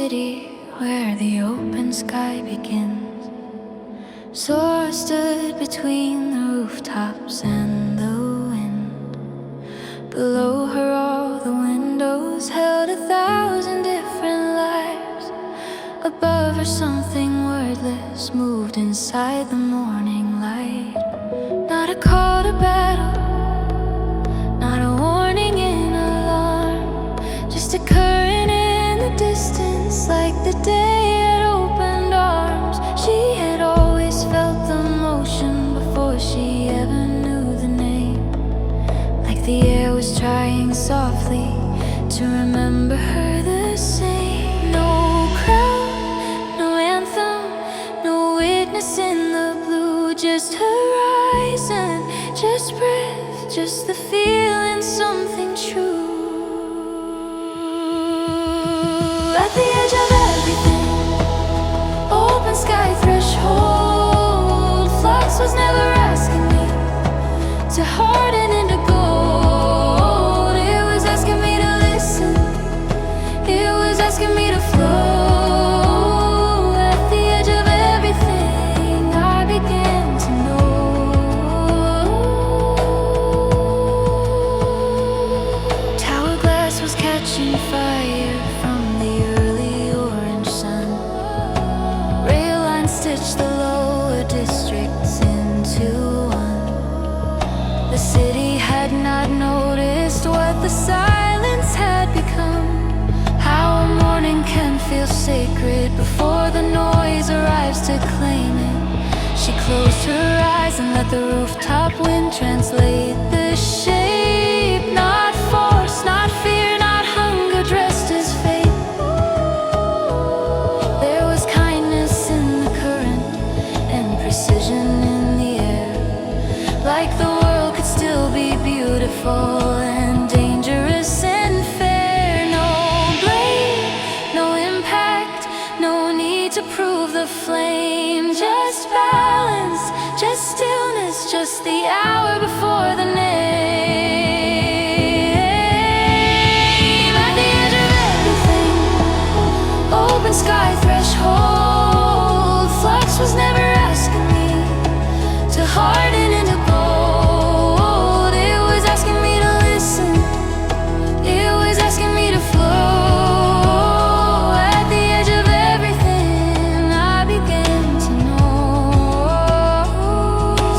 city where the open sky begins. Sora stood between the rooftops and the wind. Below her all the windows held 1,000 different lives. Above her something wordless moved inside the morning light. Not a call to battle, not a warning in alarm, just a current in the distance, like the day had opened arms. She had always felt the motion before she ever knew the name, like the air was trying softly to remember her the same. No crowd, no anthem, no witness in the blue, just horizon, just breath, just the feeling something true. At the edge of everything, open sky threshold. Flux was never asking me to harden into gold. It was asking me to listen, it was asking me to flow. At the edge of everything, I began to know. Tower glass was catching fire from the early orange sun. Rail lines stitched the lower districts into one. The city had not noticed what the silence had become. How a morning can feel sacred before the noise arrives to claim it. She closed her eyes and let the rooftop wind translate the shape. Not force, not fear, not hunger, dressed as fate. There was kindness in the current and precision in the air, like the world could still be beautiful and dangerous and fair. No blame, no impact, no need to prove the flame. Just balance, just stillness, just the hour before the name. At the edge of everything, open sky threshold. Flux was never asking me to harden into gold. It was asking me to listen, it was asking me to flow. At the edge of everything, I began to know.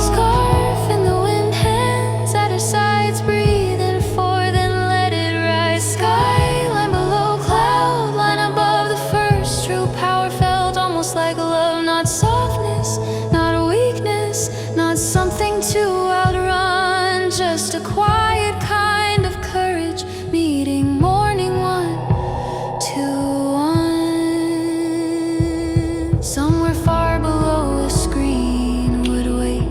Scarf in the wind, hands at her sides, breathing for, then let it rise. Skyline below, cloud line above. The first true power felt almost like love, not softness, not a weakness, not something to outrun, just a quiet kind of courage, meeting morning one to one. Somewhere far below a screen would wait.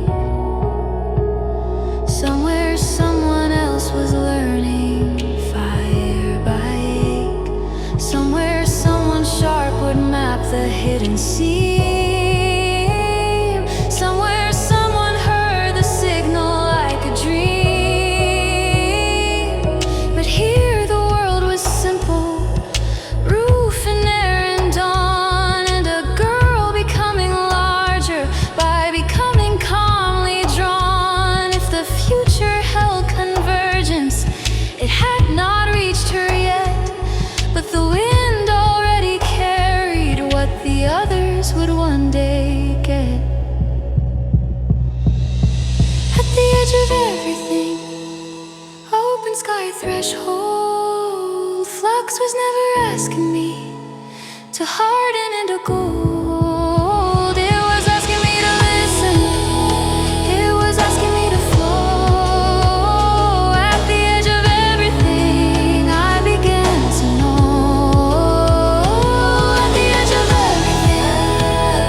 Somewhere someone else was learning fire by ache. Somewhere someone sharp would map the hidden seam. Somewhere someone heard the signal like a dream. But here the world was simple, roof and air and dawn, and a girl becoming larger by becoming calmly drawn. If the future held convergence, it had not reached her yet, but the wind already carried what the others would one day get. At the edge of everything, open sky threshold. Flux was never asking me to harden into gold. It was asking me to listen, it was asking me to flow. At the edge of everything, I began to know. At the edge of everything,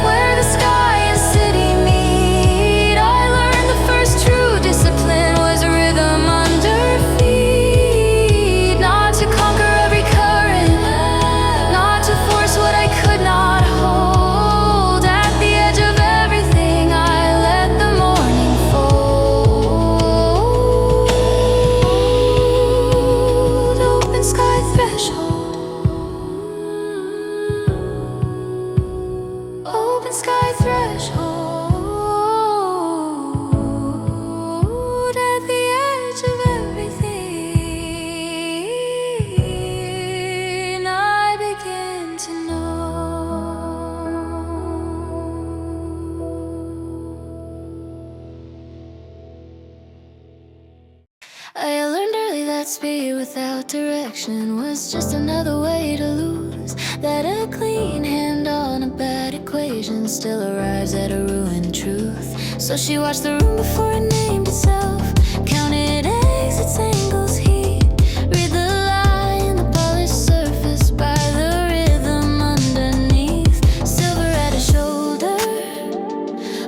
where the sky and city meet, I learned the first true discipline was rhythm under feet. Not to conquer every current, not to force what I could not hold. open sky threshold, at the edge of everything, I begin to know. I learned early that speed without direction was just another way to lose. That a clean hand on a bad equation still arrives at a ruined truth. So she watched the room before it named itself, counted exits, angles, heat, read the lie in the polished surface by the rhythm underneath. Silver at her shoulder,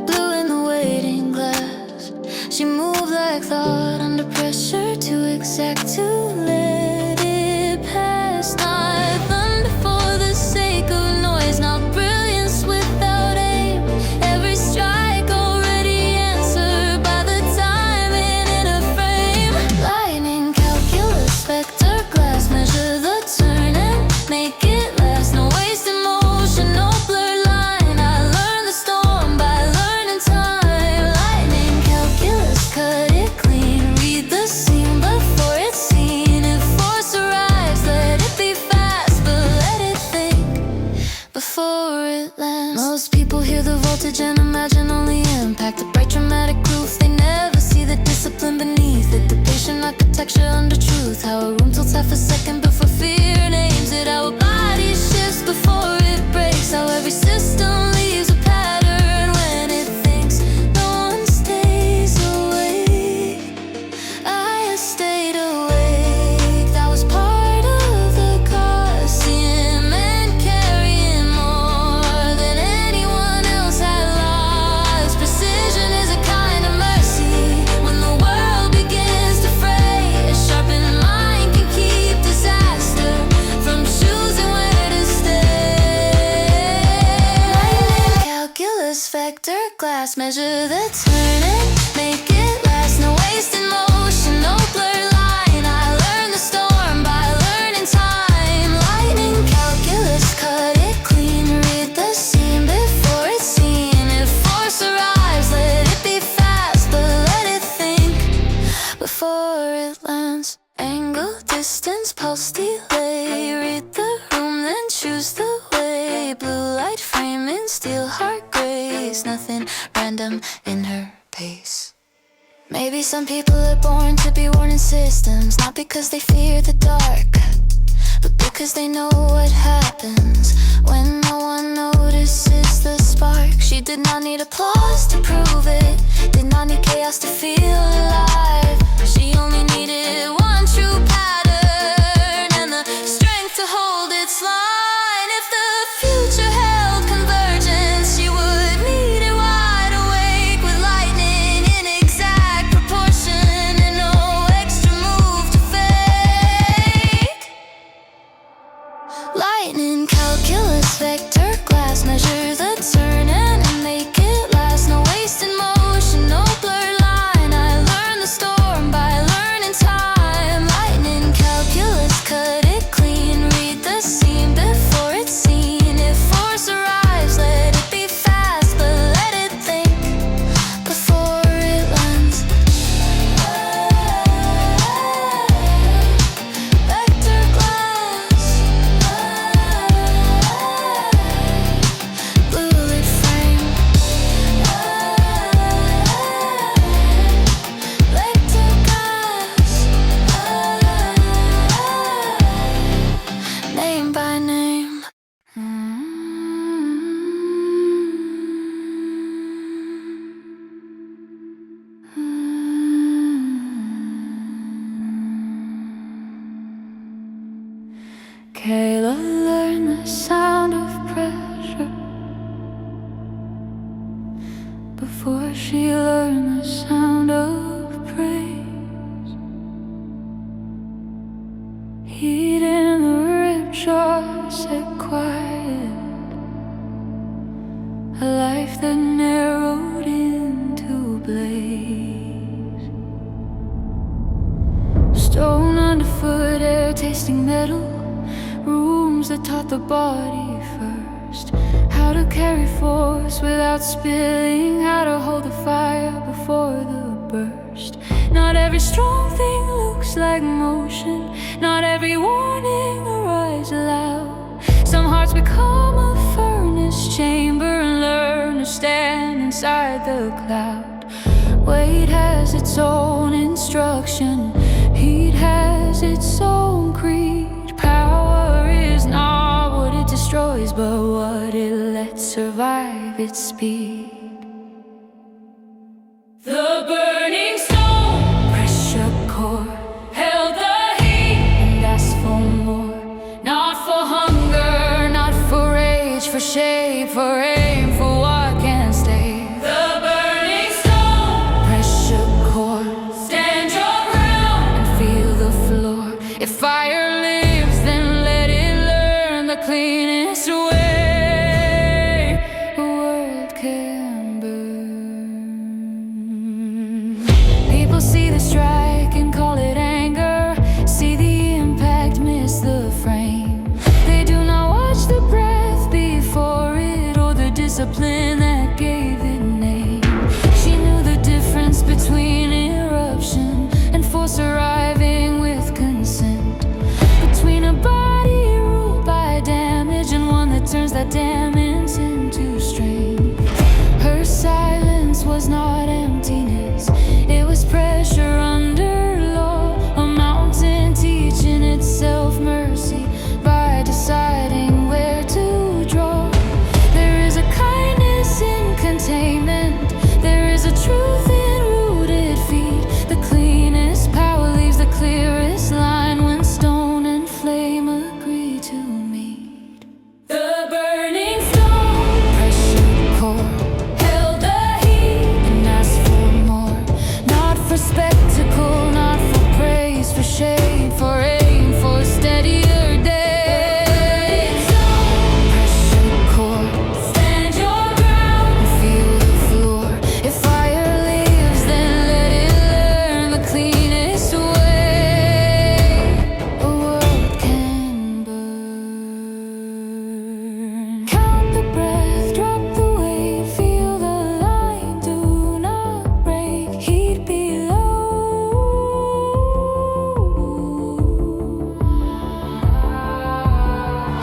blue in the waiting glass. She moved like thought under pressure, too exact to let it pass. Not thunder for the sake of noise, not brilliance without aim. Every strike already answered by the timing in a frame. Lightning, calculus, vector, glass, measure the turn and make it last. No wasted motion, no blurred line. I learned the storm by learning time. Lightning, calculus, cut it clean, read the scene before it's seen. If force arrives, let it be fast, but let it think before it lands. Most people hear the voltage and imagine only impact, a bright dramatic roof. They never see the discipline beneath it, the patient architecture under truth. How a room tilts half a second before fear names it. How a body shifts before it breaks. How every system leaves a pattern when it thinks. No one stays awake. I stayed awake. That was part of the cause. Seeing men carrying more than anyone else had lost. Precision is a kind of mercy when the world begins to fray. A sharpened mind can keep disaster from choosing where to stay. Lightning, calculus, vector, glass, measure the turn and make it last. No wasted motion, no blurred line. I learned the storm by learning time. Lightning, calculus, cut it clean, read the scene before it's seen. If force arrives, let it be fast, but let it think before it lands. Angle, distance, pulse, delay. Read the room, then choose the way. Blue light framing, steel heart grace. Nothing random in her pace. Maybe some people are born to be warning systems, not because they fear the dark, but because they know what happens when no one notices the spark. She did not need applause to prove it, did not need chaos to feel alive. She only needed one true pattern and the strength to hold its line. If the future held convergence, she would meet it wide awake with lightning in exact proportion and no extra move to fake. Lightning, calculus, vector, glass, measure the turn and make it last. No wasted motion, no blurred line. I learned the storm by learning time. Lightning, calculus, cut it clean, read the scene before it's seen. If force arrives, let it be fast, but let it think before it lands. Vector, glass, blue lit frame. Vector, glass, name by name. Kaela learned the sound of pressure before she learned the sound of praise. Heat in the ripjaw set quiet, a life that narrowed into blaze. Stone underfoot, air tasting metal, rooms that taught the body first how how to carry force without spilling, how to hold the fire before the burst. Not every strong thing looks like motion, not every warning arrives loud. Some hearts become a furnace chamber and learn to stand inside the cloud. Weight has its own instruction, heat has its own creed. Power is not what it destroys, but what it lets survive its speed. The burning stone, pressure core, held the heat and asked for more. Not for hunger, not for rage, for shape, for aim, for what can stay. The burning stone, pressure core, stand your ground and feel the floor. If fire lives, then let it learn the cleanest way the world can burn. People see the strike and call it anger, see the impact, miss the frame. They do not watch the breath before it or the discipline that gave it name. She knew the difference between eruption and force arriving with consent, between a body ruled by damage and one that turns that damage into strength. Her silence was not emptiness, it was pressure under law, a mountain teaching itself mercy by deciding where to draw. There is a kindness in containment, there is a truth in rooted feet. The cleanest power leaves the clearest line when stone and flame agree to meet. The burning stone, pressure core, held the heat and asked for more. Not for spectacle, not for praise, for shade, for aim, for a steadier day. Pressure core, stand your ground and feel the floor. If fire lives, then let it learn the cleanest way a world can burn. Count the breath, drop the weight, feel the line, do not break. Heat below,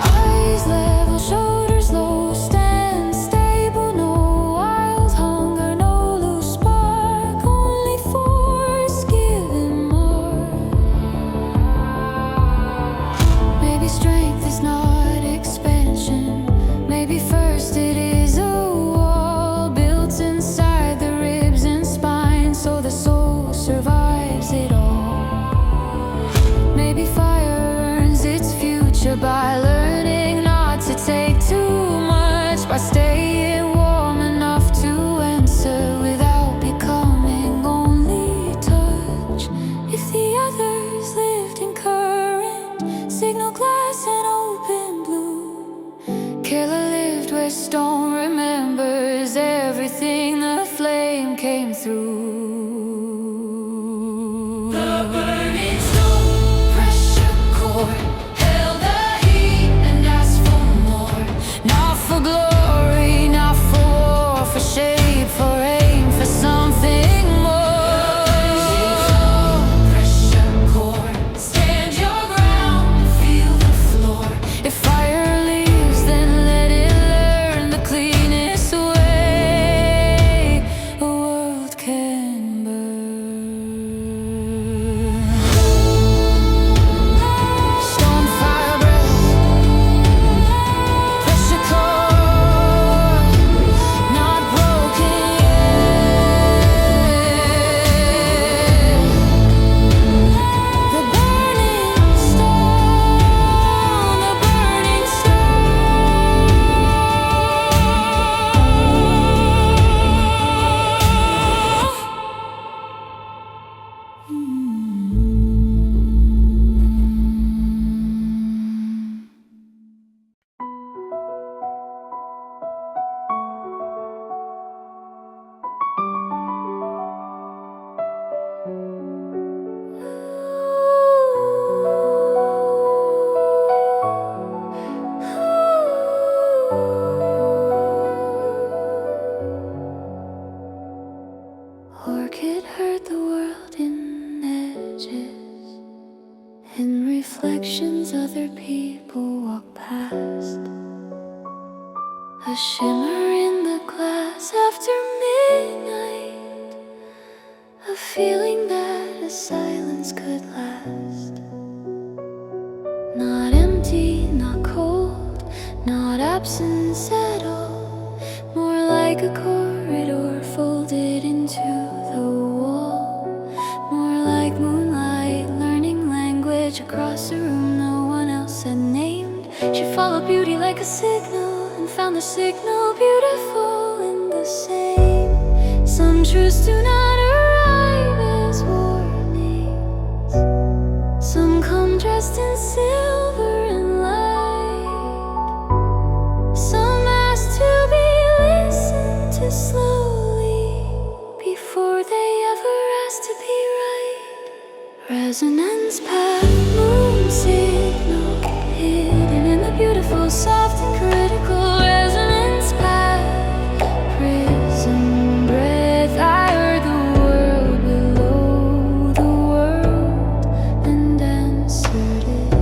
eyes level, shoulders low, stand stable, no wild hunger, no loose spark, only force given more. Maybe strength is not expansion, maybe first it is a wall built inside the ribs and spine so the soul survives it all. Maybe fire earns its future by learning not to take too much, by staying warm enough to answer without becoming only touch. If the others lived in current, signal glass and open blue, Kaela lived where stone remembers everything the flame came through. The burning stone, pressure core, held the heat and asked for more. Not for glory, not for war, for shade, for aim, for something more. Pressure core, stand your ground and feel the floor. If fire leaves, then let it learn the cleanest way a world can hours after midnight, a feeling that a silence could last. Not empty, not cold, not absence at all, more like a corridor folded into the wall, more like moonlight learning language across a room no one else had named. She followed beauty like a signal and found the signal beautiful and the same. Some truths do not arrive as warnings, some come dressed in silver and light, some ask to be listened to slowly before they ever ask to be right. Resonance path, moon signal, hidden in the beautiful, soft and critical. Resonance path, prism breath. I heard the world below the world and answered it.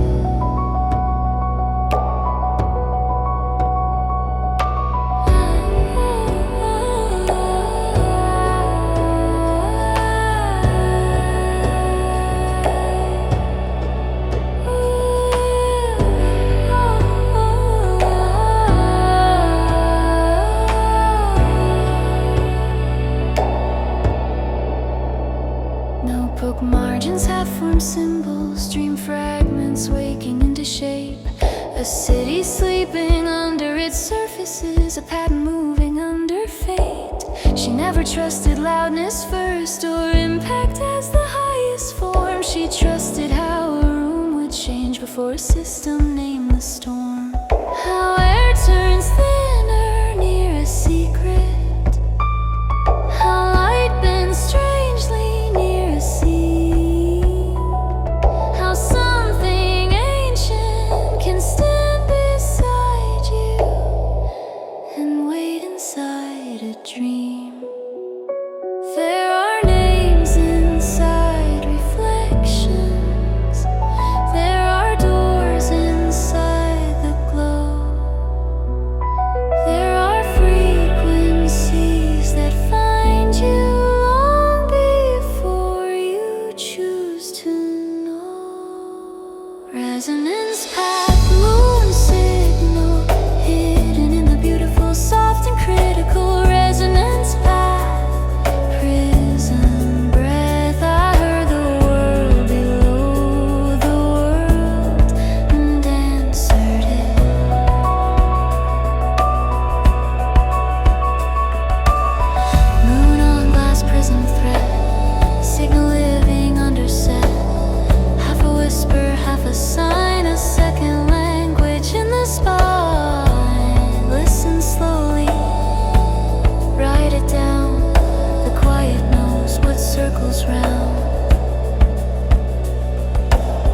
Notebook margins have formed symbols, dream fragments waking into shape. A city sleeping under its surfaces, a pattern moving under fate. She never trusted loudness first or impact as the highest form. She trusted how a room would change before a system named the storm. How air turns thinner near a secret, how light bends strangely near a sea, how something ancient can stand beside you and wait inside a dream. There are names inside reflections, there are doors inside the glow, there are frequencies that find you long before you choose to know. Resonance path, moon signal, hidden in the beautiful, soft and critical. Resonance path, prism breath. I heard the world below the world and answered it. Moon on glass prism thread, signal living under set, half a whisper, half a sign, a second language in the spine. Listen slowly, write it down, the quiet knows what circles round.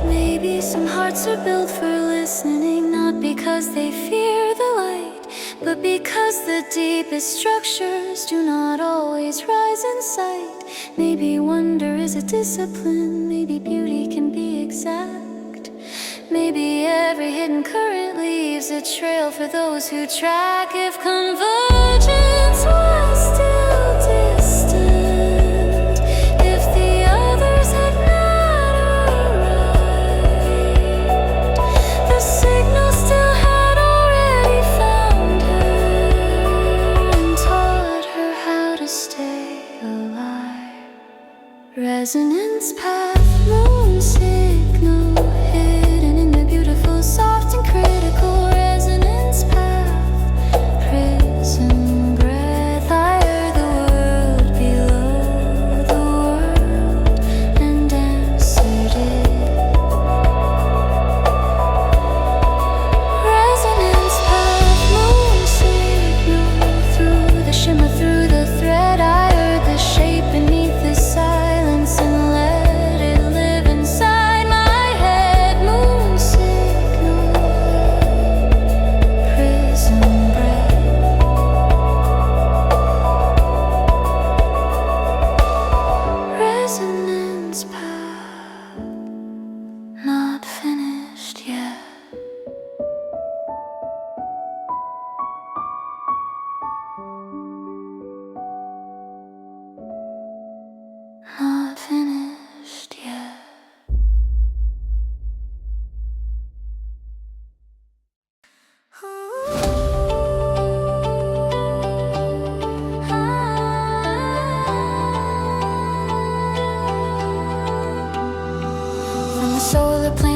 Maybe some hearts are built for listening, not because they fear the light, but because the deepest structures do not always rise in sight. Maybe wonder is a discipline, maybe beauty can be exact. Maybe every hidden current leaves a trail for those who track. If convergence was still distant, if the others had not arrived, the signal still had already found her and taught her how to stay alive. Resonance path, moon signal, hidden in the beautiful, soft and critical. Resonance path, prism breath. I heard the world below the world and answered it. Resonance path, moon signal, through the shimmer, through the thread. I heard the shape beneath the silence and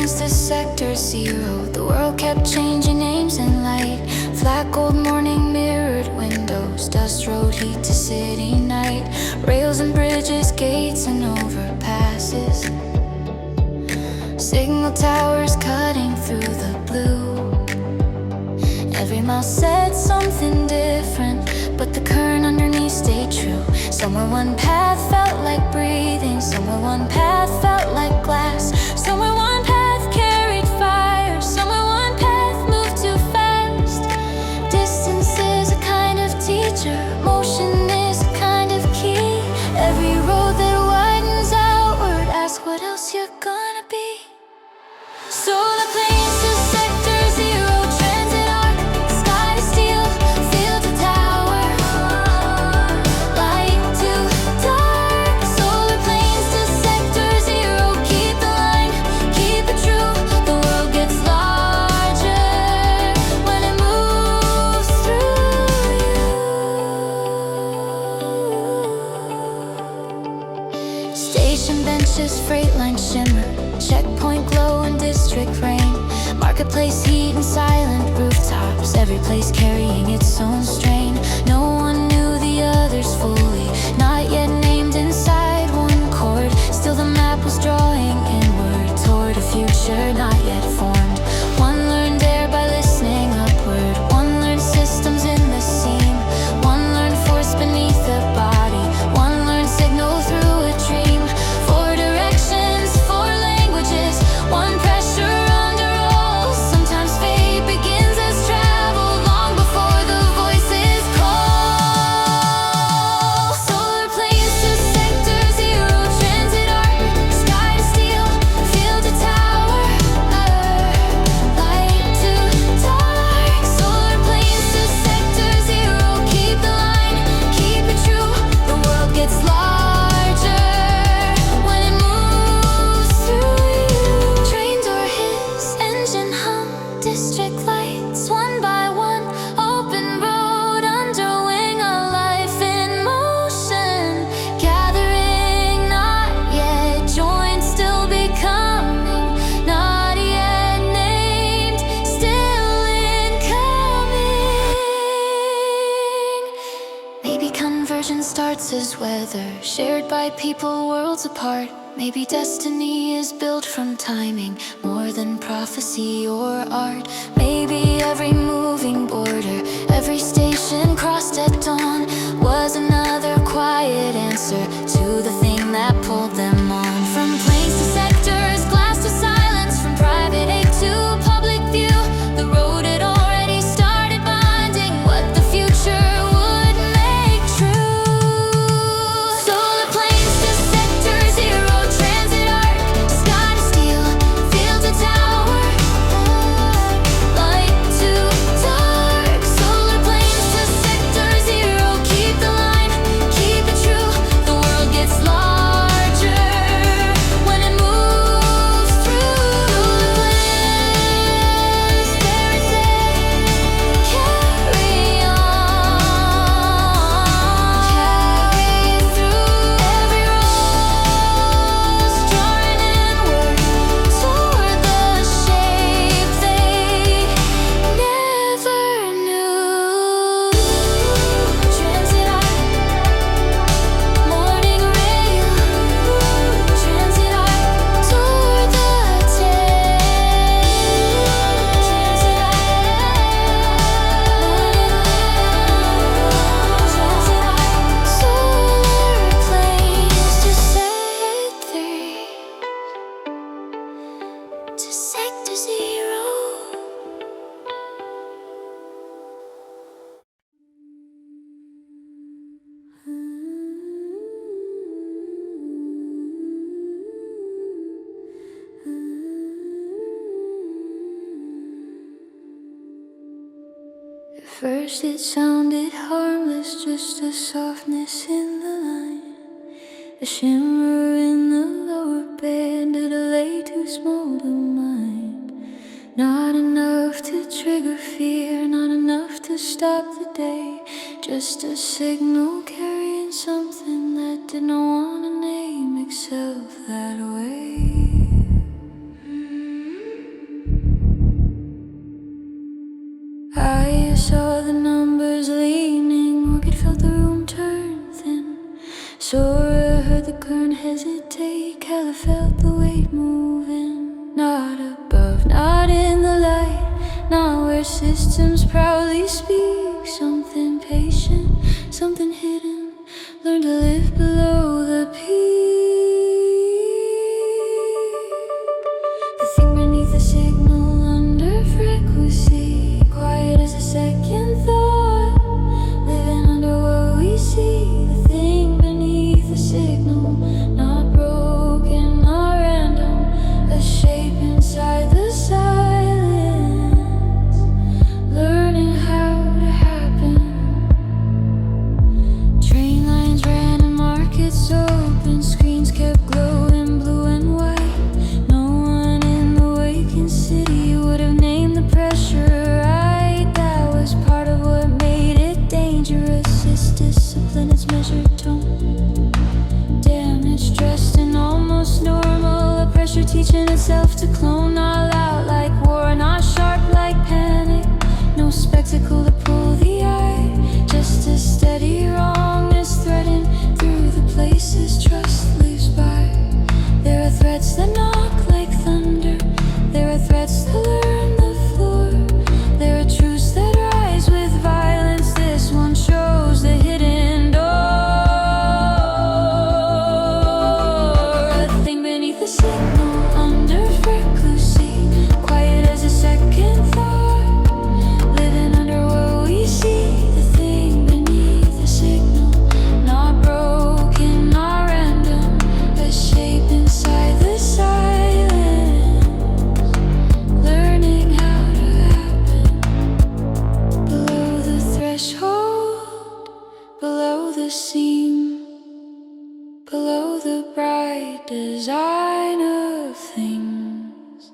planes to Sector 0. The world kept changing names and light. Flat gold morning mirrored windows, dust road heat to city night. Rails and bridges, gates and overpasses. Signal towers cutting through the blue. Every mile said something different, but the current underneath stayed true. Somewhere one path felt like breathing, somewhere one path felt like glass, somewhere one path carried fire, somewhere one path moved too fast. Distance is a kind of teacher, motion is a kind of key. Every road that widens outward asks what else you're gonna be. Solar planes to Sector 0, transit arc, sky to steel, field to tower, light to dark. Solar planes to Sector 0, keep the line, keep it true. The world gets larger when it moves through you. Station benches, freight line shimmer, checkpoint glow and district rain. Marketplace heat and silent rooftops, every place carrying its own strain. No one knew the others fully, not yet named inside one chord. Still the map was drawing inward toward a future not yet formed. One learned air by listening upward, one learned systems in the seam, one learned force beneath the body, one learned signal through a dream. Four directions, four languages, one pressure under all. Sometimes fate begins as travel long before the voices call. Solar planes to Sector 0, transit arc, sky to steel, field to tower, light to dark. Solar planes to Sector 0, keep the line, keep it true. The world gets larger when it moves through you. Train door hiss, engine hum, district lights, one by one, open road under wing, a life in motion. Gathering, not yet joined, still becoming, not yet named, still incoming. Maybe convergence starts as weather, shared by people worlds apart. Maybe destiny is built from timing, more than prophecy or art. Maybe every moving border, every station crossed at dawn was another quiet answer to the thing that pulled them on. From planes to sectors, glass to silence, from private aid to public view, the road had already started binding what the future would make true. Solar planes to Sector 0, transit arc, sky to steel, field to tower, light to dark. Solar planes to Sector 0, keep the line, keep it true. The world gets larger when it moves through. Solar planes, there is a carry on, carry through every rose, drawing inward toward the shape they never knew. Transit arc, morning rail, transit arc toward the tail. Transit arc, morning rail, transit arc, solar planes to Sector 0. At first it sounded harmless, just a softness in the line, a shimmer in the lower band, a delay too small to mind. Not enough to trigger fear, not enough to stop the day, just a signal carrying something that didn't want to name itself that way. Sora heard the current hesitate. Kaela felt the weight moving. Not above, not in the light. Not where systems proudly speak. Something patient, something hidden. Learn to live below the peak. The thing beneath the signal under frequency. Quiet as a second thought. Living under what we see. The thing beneath the signal. Not broken, not random. A shape inside the silence. Learning how to happen. Train lines ran and markets open. Screens kept glowing blue and white. No one in the waking city would have named the pressure right. That was part of what made it dangerous. It's discipline, it's measured tone. Damage dressed in almost normal. A pressure teaching itself to clone. Not loud like war, not sharp like panic. No spectacle to pull the eye. Just a steady wrongness threading through the places trust lives by. There are threats that knock like thunder. There are threats that learn the floor. There are truths that rise with violence. This one shows the hidden door. A thing beneath the signal under frequency. Quiet as a second thought. Living under what we see. The thing beneath the signal. Not broken, not random. A shape inside the silence. Learning how to happen. Below the threshold. Below the seam. Below the bright design of things.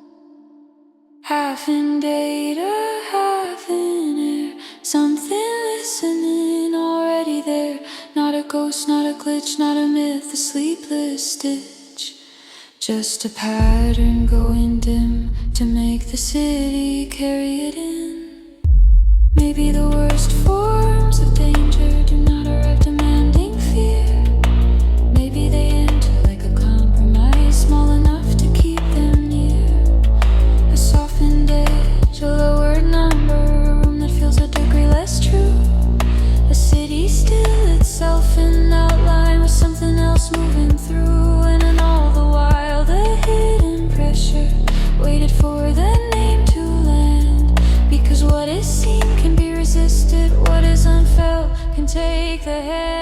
Half in data, half in air. Something listening already there. Not a ghost, not a glitch, not a myth, a sleepless stitch. Just a pattern going dim to make the city carry it in. Maybe the worst forms of danger do not arrive demanding fear. Maybe they enter like a compromise, small enough to keep them near. A softened edge, a lowered number, a room that feels a degree less true. A city still itself in outline with something else moving through. And in all the while, the hidden pressure waited for the name to land. Because what is seen can be resisted, what is unfelt can take the hand.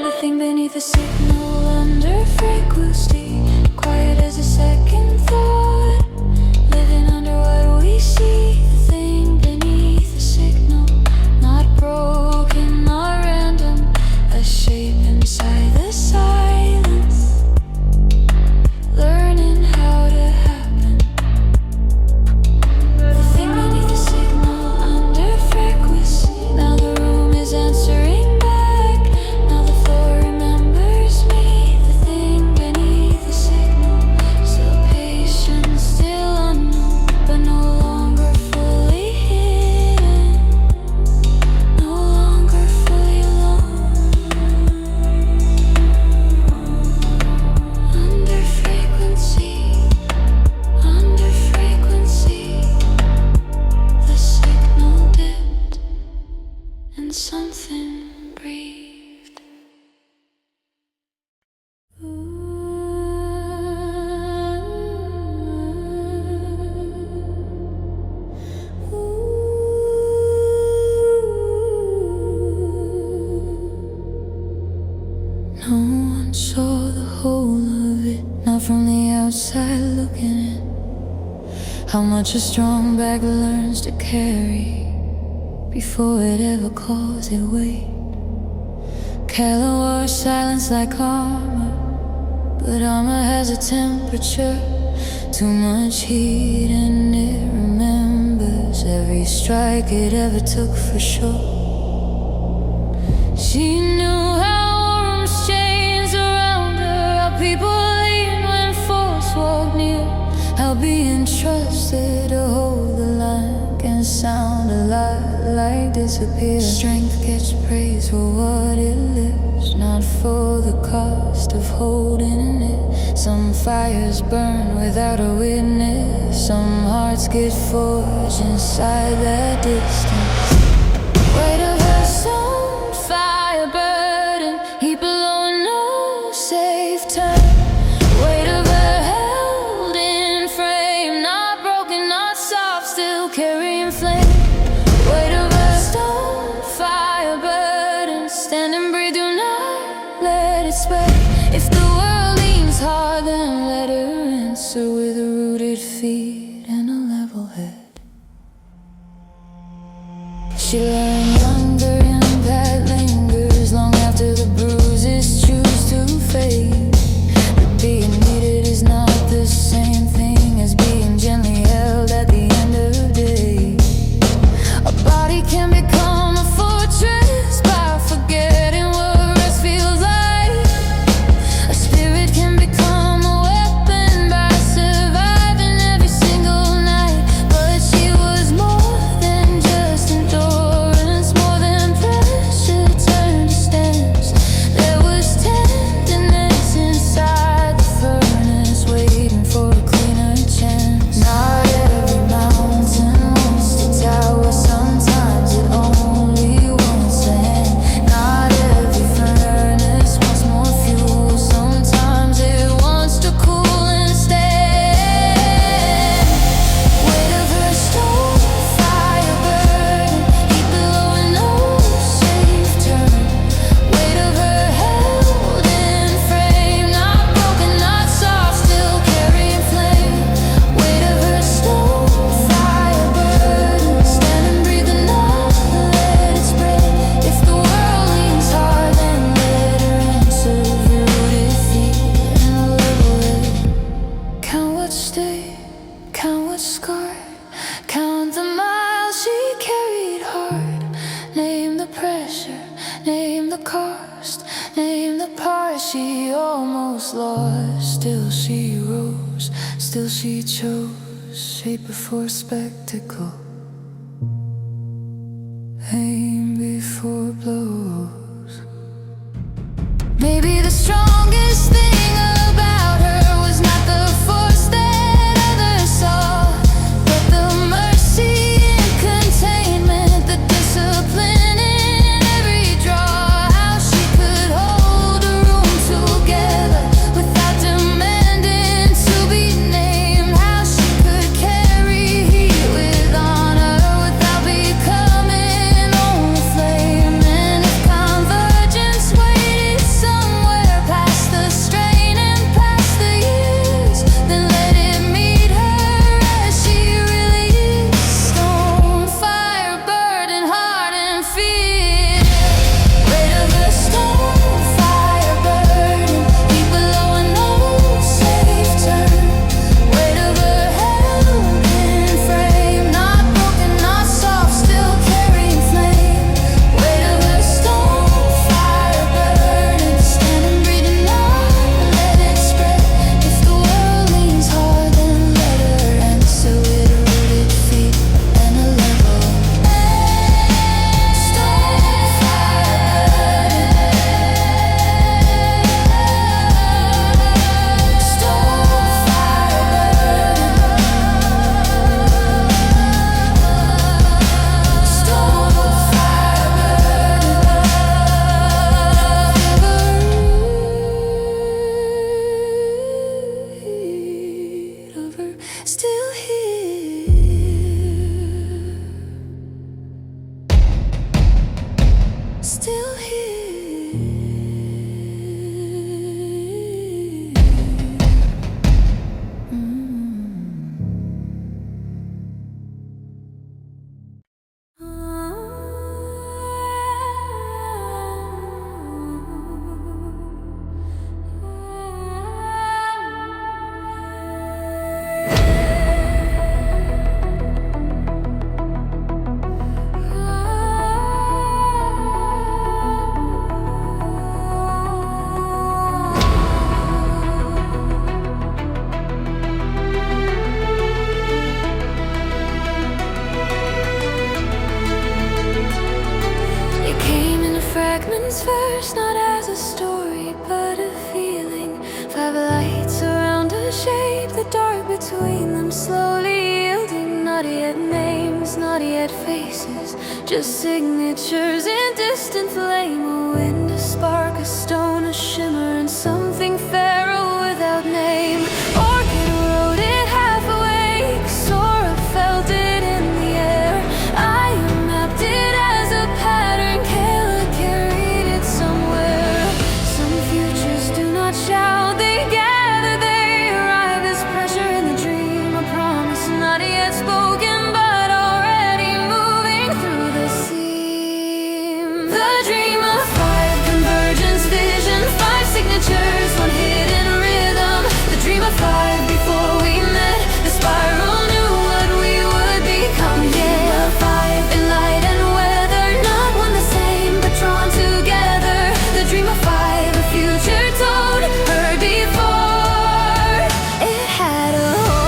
The thing beneath the signal under frequency. Quiet as a second thought. Living under what we see. The thing beneath the signal. Not broken, not random. A shape inside the silence. Learning how to happen. The thing beneath the signal under frequency. Now the room is answering back. Now the floor remembers me. The thing beneath the signal. Still patient, still unknown, but no longer fully hidden. No longer fully alone. Under frequency. Under frequency. The signal dipped and something breathed. No one saw the whole of it, not from the outside looking in. How much a strong bag learns to carry before it ever calls it weight. Kaela wore silence like armor, but armor has a temperature. Too much heat and it remembers every strike it ever took for sure. She knew how warmth chains around her, how people lean when force walk near, how being trusted to hold the line can sound a lot like disappear. Strength gets praised for what it lifts, not for the cost of holding it. Some fires burn without a witness, some hearts get forged inside that distance. Weight of her soul, fire burden, heat below, no safe turn. Weight of her held in frame, not broken, not soft, still carrying flame. Weight of her stone, fire burden, stand and breathe, do not let it spread. If the world leans hard, then let her answer with rooted feet and a level head. She learned hunger and that lingers long after the bruises choose to fade. But being needed is not the same thing as being gently held at the end of the day. A body can become a fortress by forgetting what rest feels like. A spirit can become a weapon by surviving every single night. But she was more than just endurance, more than pressure turned to stance. There was tenderness inside the furnace, waiting for a cleaner chance. Not every mountain wants to tower, sometimes it only wants a hand. Not every furnace wants more fuel, sometimes it wants to cool and stand. Weight of her stone, fire burden, heat below and no safe turn. Weight of her held in frame, not broken, not soft, still carrying flame. Weight of her stone, fire burden, stand and breathe, do not let it spread. If the world leans hard, then let her answer with rooted feet and a level head. Count what stayed, count what scarred, count the miles she carried hard. Name the pressure, name the cost, name the part she almost lost. Still she rose, still she chose shape before spectacle, aim before blows. Maybe the strongest thing about her was not the force that others saw, but the mercy in containment, the discipline in every draw. How she could hold a room together without demanding to be named. How she could carry heat with honor without becoming only flame. And if begins first, not as a story, but a feeling. 5 lights around a shape, the dark between them slowly yielding. Not yet names, not yet faces, just signatures in distant flame. A wind, a spark, a stone, a shimmer, and something feral without name. Orchid wrote it half awake, Sora felt it in the air. I mapped it as a pattern, Kaela carried it somewhere. Some futures do not shout, they gather, they arrive as pressure in the dream. A promise not yet spoken, but already moving through the seam. The dream of 5 convergence vision, 5 signatures, 1 hidden rhythm. The dream of 5 before we met, the spiral knew what we would become. Yeah, 5 in light and weather, not one the same, but drawn together. The dream of 5, a future told, heard before it had a home.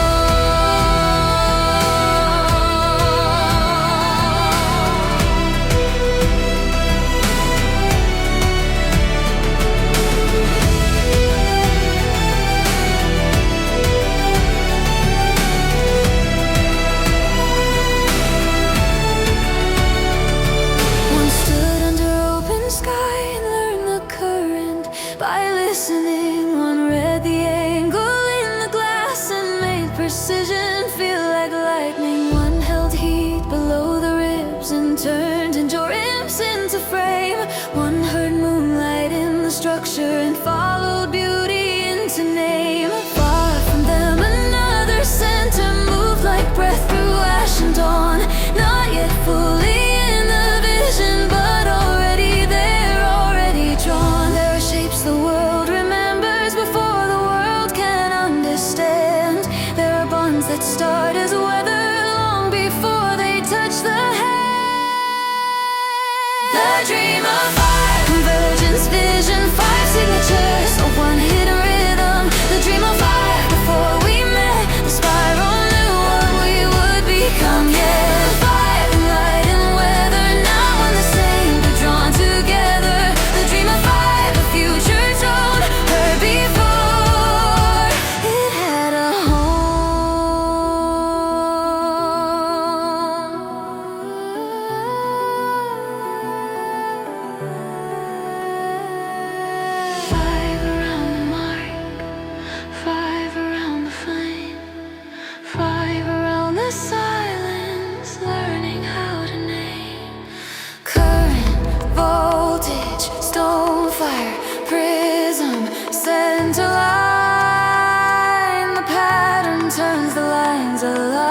One stood under open sky and learned the current by listening. One read the angle in the glass and made precision feel like lightning. One held heat below the ribs and turned endurance into frame. One heard moonlight in the structure and followed beauty into name. Far from them, another center moved like breath through ash and dawn. Not yet fully in the vision, but already there, already drawn. There are shapes the world remembers before the world can understand. There are bonds that start as weather long before they touch the hand. The dream of 5 convergence vision, 5 signatures, a 1 hidden rhythm. The dream of 5 before we met, the spiral knew what we would become. Yeah, 5 in light and weather, not one the same, but drawn together. The dream of 5, a future told, heard before it had a home. 5 around the mark, 5 around the flame, 5 around the silence, learning how to name. Current, voltage, stone, fire, prism, center line. The pattern turns the lines align.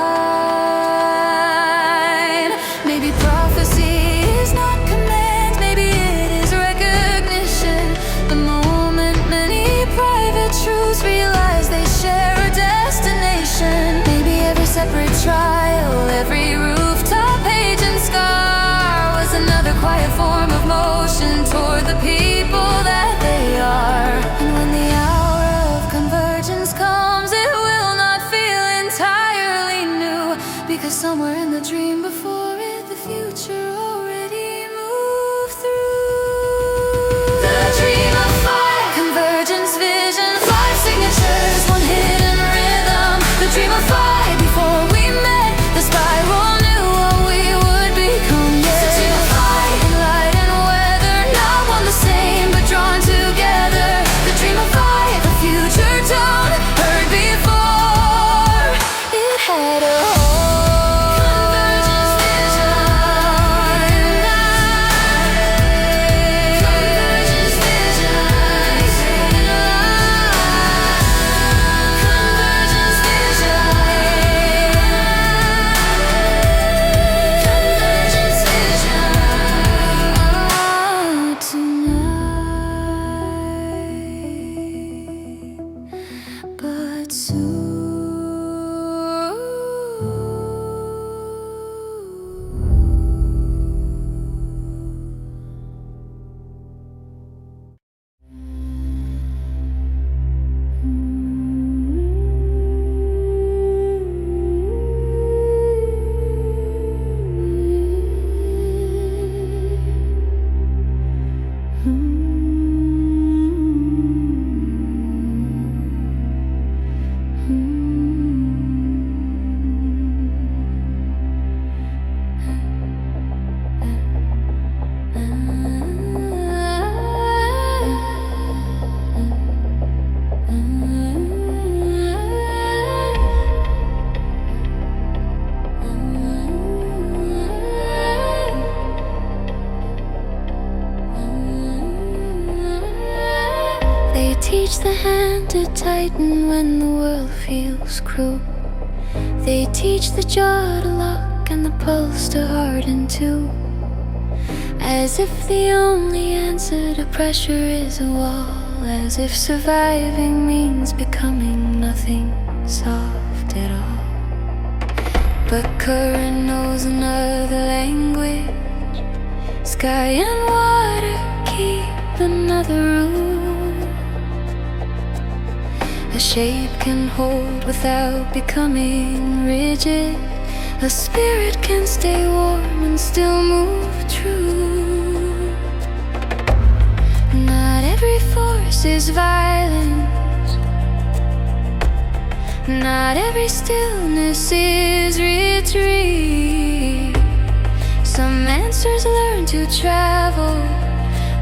Maybe prophecy is not command, maybe it is recognition. The moment many private truths realize they share a destination. Maybe every separate trial, every rooftop page and scar was another quiet form of motion toward the people that they are. And when the hour of convergence comes, it will not feel entirely new, because somewhere in the dream before it, the future already moved through. The dream of 5 convergence vision, 5 signatures, 1 hidden rhythm. The dream of 5 before we met, the spiral knew what we would become. Yeah, the dream of 5 in light and weather, not one the same, but drawn teach the hand to tighten when the world feels cruel. They teach the jaw to lock and the pulse to harden too. As if the only answer to pressure is a wall. As if surviving means becoming nothing soft at all. But current knows another language. Sky and water keep another rule. A shape can hold without becoming rigid. A spirit can stay warm and still move true. Not every force is violence. Not every stillness is retreat. Some answers learn to travel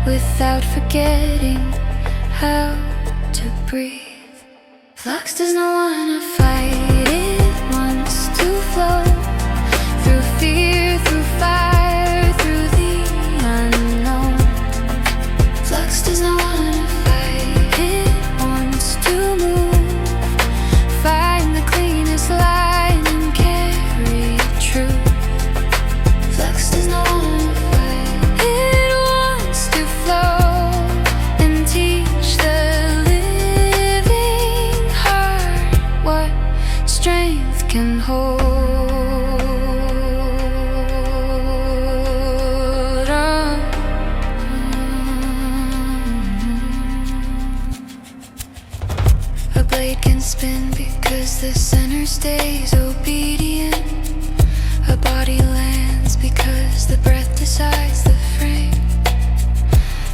without forgetting how to breathe. Flux does not wanna fight, it wants to flow through fear, through fire, through the unknown. Flux does not wanna fight, it wants to move, find the cleanest line and carry it true. Flux does not wanna fight, it wants to flow and teach the living heart what strength can hold. A blade can spin because the center stays obedient. A body lands because the breath decides the frame.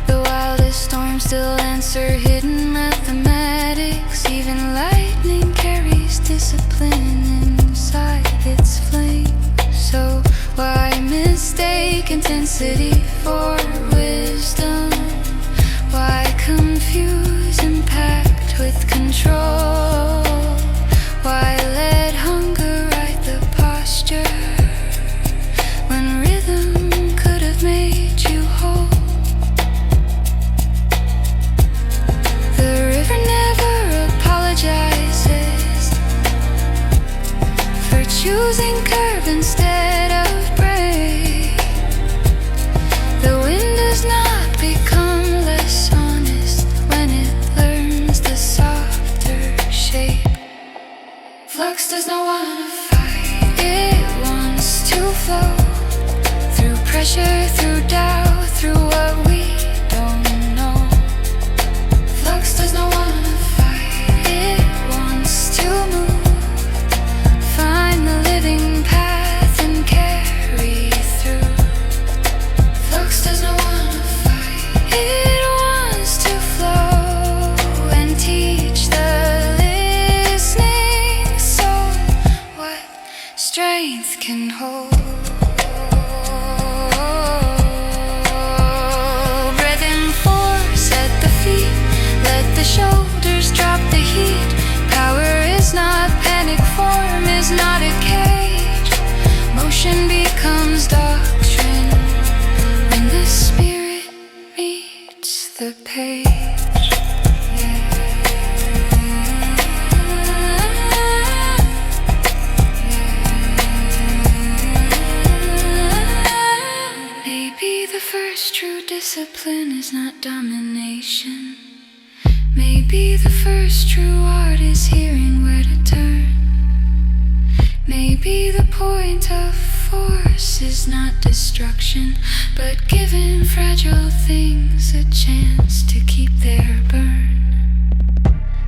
The wildest storms still answer hidden mathematics. Even lightning carries discipline inside its flame. So why mistake intensity for wisdom? Why confuse impact with control? Why let hunger write the posture when rhythm could have made you whole? The river never apologizes for choosing curve instead of break. The wind does not become less honest when it learns the softer shape. Flux does not wanna fight, it wants to flow through pressure, through doubt, through what we don't know. Flux does not wanna fight, it wants to move, find the living path and carry through. Flux does not wanna fight, it wants to flow and teach the listening soul what strength can hold. Breath in force at the feet, let the shoulders drop the heat. Power is not panic, form is not a cage. Motion becomes doctrine when the spirit meets the page. Maybe the first true discipline is not domination. Maybe the first true art is hearing where to turn. Maybe the point of force is not destruction, but giving fragile things a chance to keep their burn.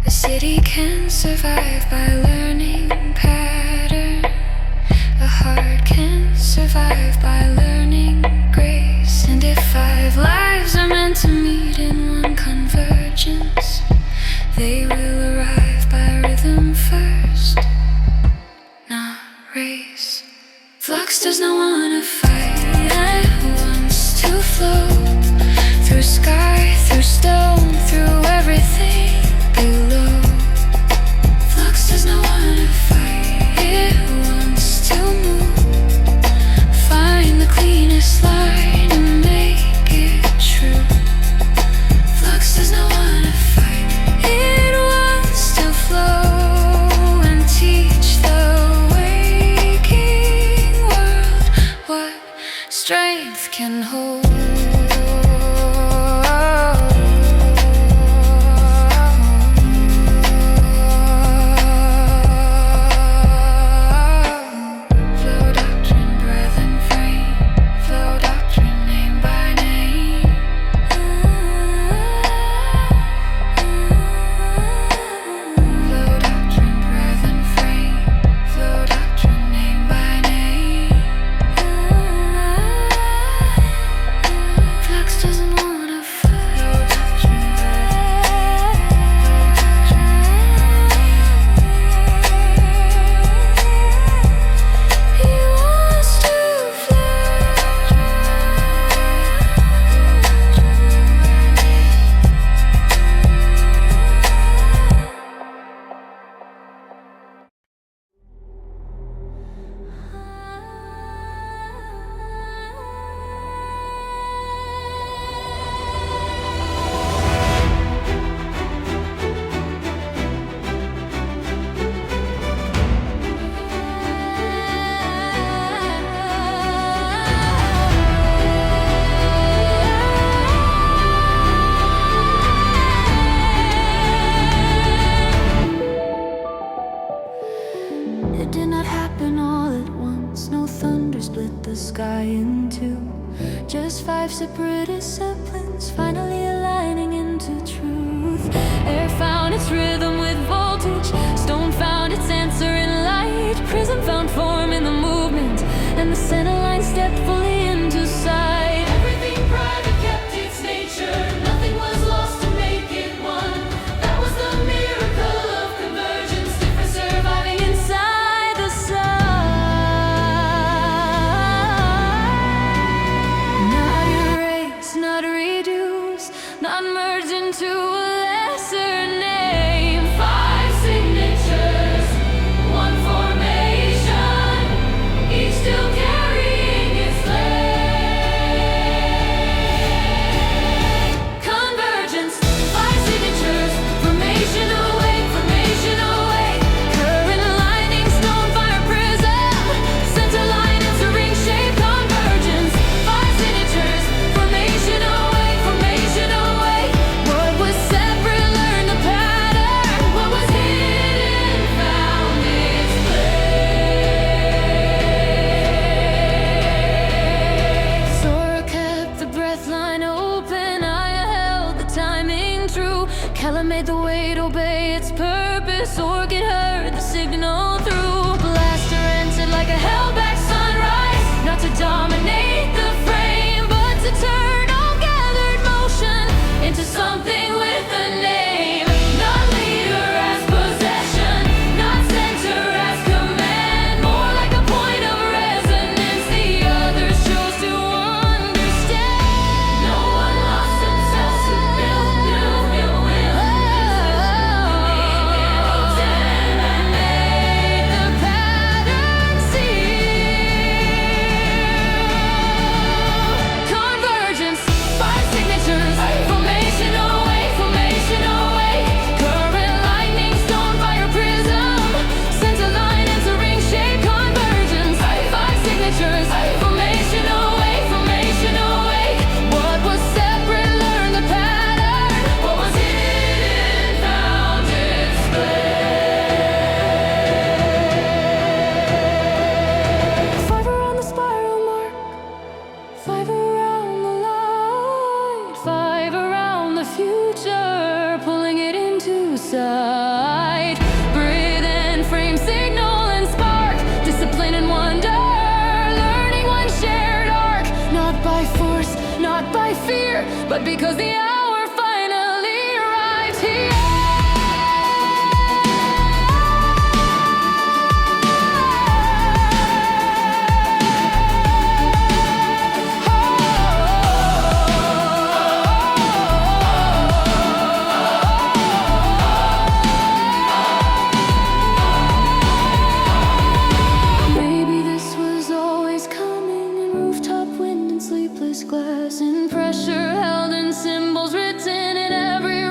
A city can survive by learning pattern. A heart can survive by learning grace. And if 5 lives are meant to meet in one convergence, they will arrive by rhythm first, not race. Flux does not wanna fight, it wants to flow through sky, through stone, through everything below. Flux does not wanna fight, it wants to move, find the cleanest line and make it true. Flux does not wanna fight, Just 5 separate disciplines, finally aligning into truth. Air found its rhythm with voltage, stone found its answer in light. Prism found form in the movement, and the center line stepped fully into sight. Everything private kept its nature, nothing was lost to make it one. That was the miracle of convergence, different surviving inside the sun. Not erase, not reduce, not merge into a lesser name. 5 signatures, 1 formation, each still carrying its flame. Convergence, 5 signatures, formation awake, formation awake. Current lightning, stone fire prism, center line into ring shape. Convergence, 5 signatures, formation awake, formation awake. What was separate learned the pattern, what was hidden found its place. Sora kept the breath line open, Aya held the timing true. Kaela made the weight obey its purpose, Orchid heard the signal through. Blaster entered like a held-back sunrise, not to dominate the frame, but to turn all gathered motion into something with a name. Not leader as possession, not center as command, more like a point of resonance the others chose to understand. No one lost themselves to build new wills, and made the pattern seal. Convergence, 5 signatures, formation awake, formation awake. Current lightning, stone fire prism, center line into ring shape. Convergence, 5 signatures, formation awake, formation awake. What was separate learned the pattern, what was hidden found its place. 5 around the spiral mark, 5 around the light, 5 around the future, pulling it into sight. Breathe and frame, signal and spark, discipline and wonder, learning one shared arc. Not by force, not by fear, but because the hour finally arrived here. Maybe this was always coming in rooftop wind and sleepless glass, and pressure held in symbols written in every